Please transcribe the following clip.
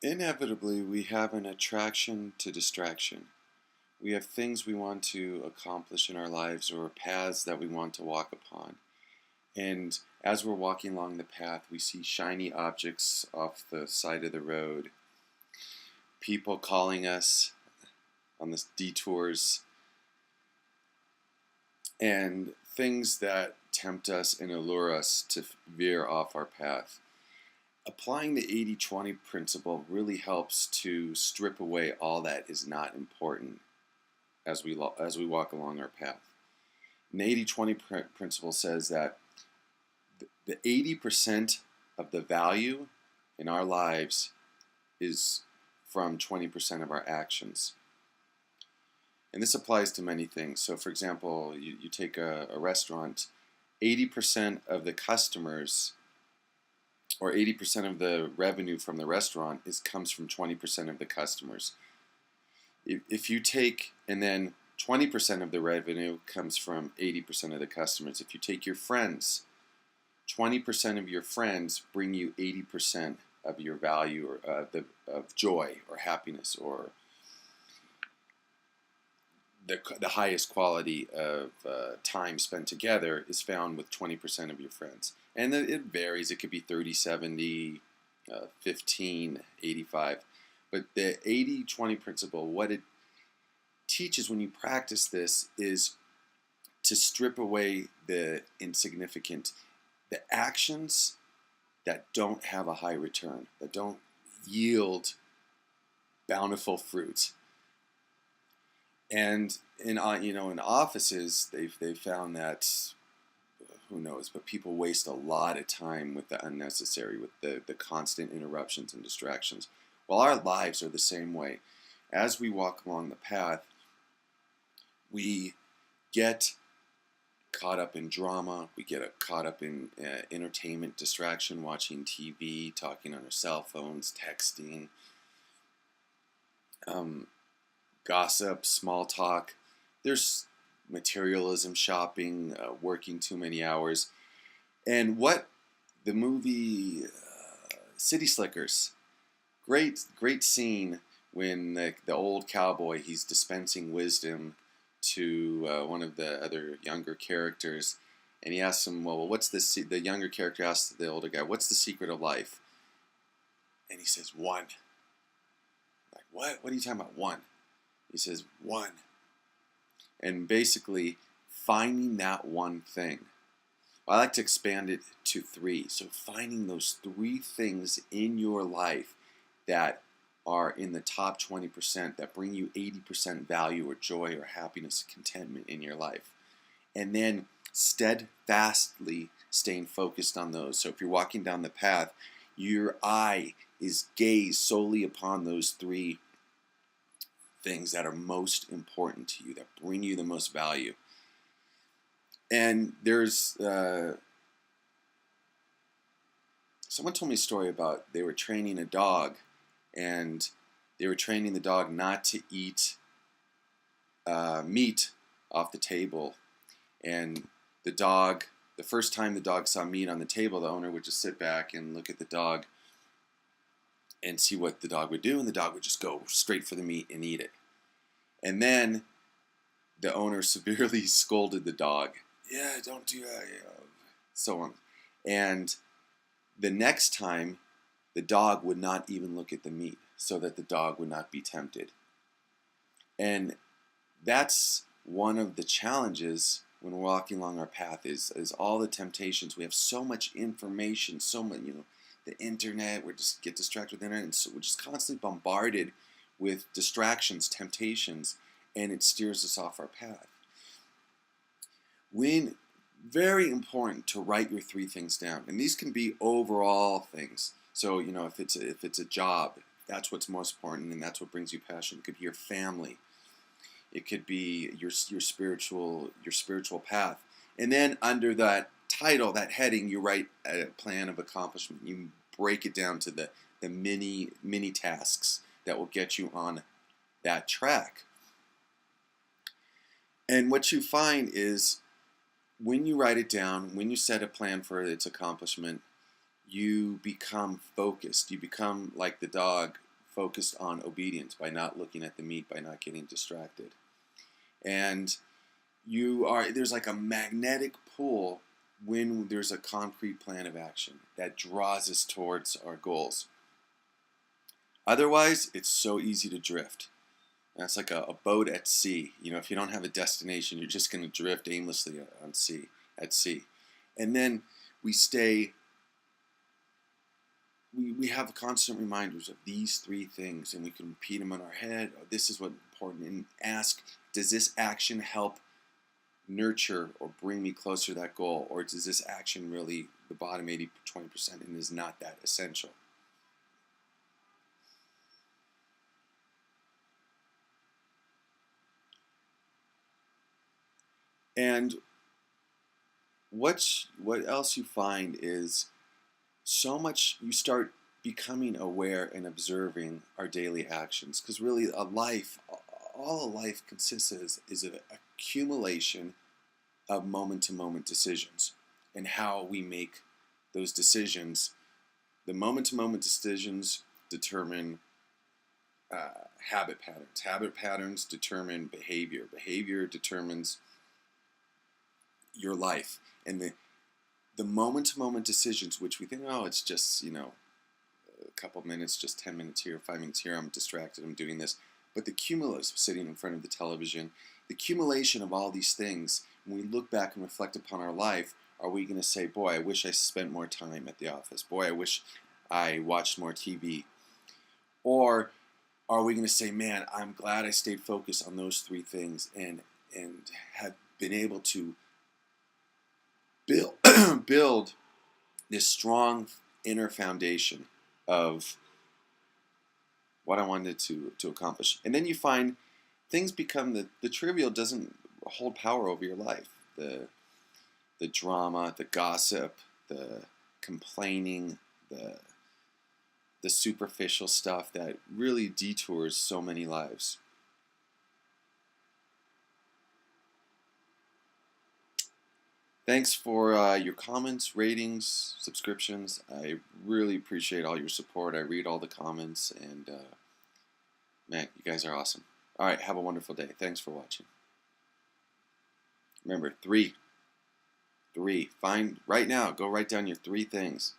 Inevitably, we have an attraction to distraction. We have things we want to accomplish in our lives or paths that we want to walk upon. And as we're walking along the path, we see shiny objects off the side of the road, people calling us on the detours, and things that tempt us and allure us to veer off our path. Applying the 80-20 principle really helps to strip away all that is not important as we walk along our path. And the 80-20 principle says that the 80% of the value in our lives is from 20% of our actions. And this applies to many things. So for example, you take a restaurant, 80% of the customers or 80% of the revenue from the restaurant comes from 20% of the customers. If you take, and then 20% of the revenue comes from 80% of the customers. If you take your friends, 20% of your friends bring you 80% of your value or of joy or happiness or the highest quality of time spent together is found with 20% of your friends. And it varies. It could be 30, 70, 15, 85. But the 80-20 principle, what it teaches when you practice this is to strip away the insignificant, the actions that don't have a high return, that don't yield bountiful fruit. And in offices, they've found that, who knows, but people waste a lot of time with the unnecessary, with the constant interruptions and distractions. Well, our lives are the same way. As we walk along the path, we get caught up in drama, we get caught up in entertainment, distraction, watching TV, talking on our cell phones, texting, gossip, small talk. There's materialism, shopping, working too many hours. And what the movie City Slickers, great scene when the old cowboy, he's dispensing wisdom to one of the other younger characters, and he asks him, well, what's the younger character asks the older guy, what's the secret of life? And he says, one. Like, what are you talking about, one? He says, one. And basically, finding that one thing. I like to expand it to three. So finding those three things in your life that are in the top 20% that bring you 80% value or joy or happiness, contentment in your life. And then steadfastly staying focused on those. So if you're walking down the path, your eye is gazed solely upon those three things that are most important to you, that bring you the most value. And there's someone told me a story about they were training a dog, and they were training the dog not to eat meat off the table. And the first time the dog saw meat on the table, the owner would just sit back and look at the dog and see what the dog would do, and the dog would just go straight for the meat and eat it. And then the owner severely scolded the dog. Yeah, don't do that, so on. And the next time, the dog would not even look at the meat so that the dog would not be tempted. And that's one of the challenges when we're walking along our path is all the temptations. We have so much information, so much, the internet, we just get distracted with the internet, and so we're just constantly bombarded with distractions, temptations, and it steers us off our path. Very important to write your three things down, and these can be overall things. So if it's a job, that's what's most important, and that's what brings you passion. It could be your family, it could be your spiritual path, and then under that title, that heading, you write a plan of accomplishment. You break it down to the mini tasks that will get you on that track. And what you find is when you write it down, when you set a plan for its accomplishment, you become focused. You become like the dog focused on obedience, by not looking at the meat, by not getting distracted. And there's like a magnetic pull when there's a concrete plan of action that draws us towards our goals. Otherwise, it's so easy to drift. That's like a boat at sea. If you don't have a destination, you're just going to drift aimlessly at sea. And then we have constant reminders of these three things, and we can repeat them in our head. Oh, this is what's important. And ask, does this action help nurture or bring me closer to that goal? Or does this action really, the bottom 20%, and is not that essential? And what else you find is so much you start becoming aware and observing our daily actions, because really all a life consists is an accumulation of moment-to-moment decisions, and how we make those decisions. The moment-to-moment decisions determine habit patterns. Habit patterns determine behavior. Behavior determines your life. And the moment-to-moment decisions, which we think, oh, it's just, a couple minutes, just 10 minutes here, 5 minutes here, I'm distracted, I'm doing this. But the cumulus, sitting in front of the television, the accumulation of all these things, when we look back and reflect upon our life, are we going to say, boy, I wish I spent more time at the office. Boy, I wish I watched more TV. Or are we going to say, man, I'm glad I stayed focused on those three things and have been able to build this strong inner foundation of what I wanted to accomplish. And then you find things become, the trivial doesn't hold power over your life. The drama, the gossip, the complaining, the superficial stuff that really detours so many lives. Thanks for your comments, ratings, subscriptions. I really appreciate all your support. I read all the comments, and man, you guys are awesome. All right, have a wonderful day. Thanks for watching. Remember, three. Find right now. Go write down your 3 things.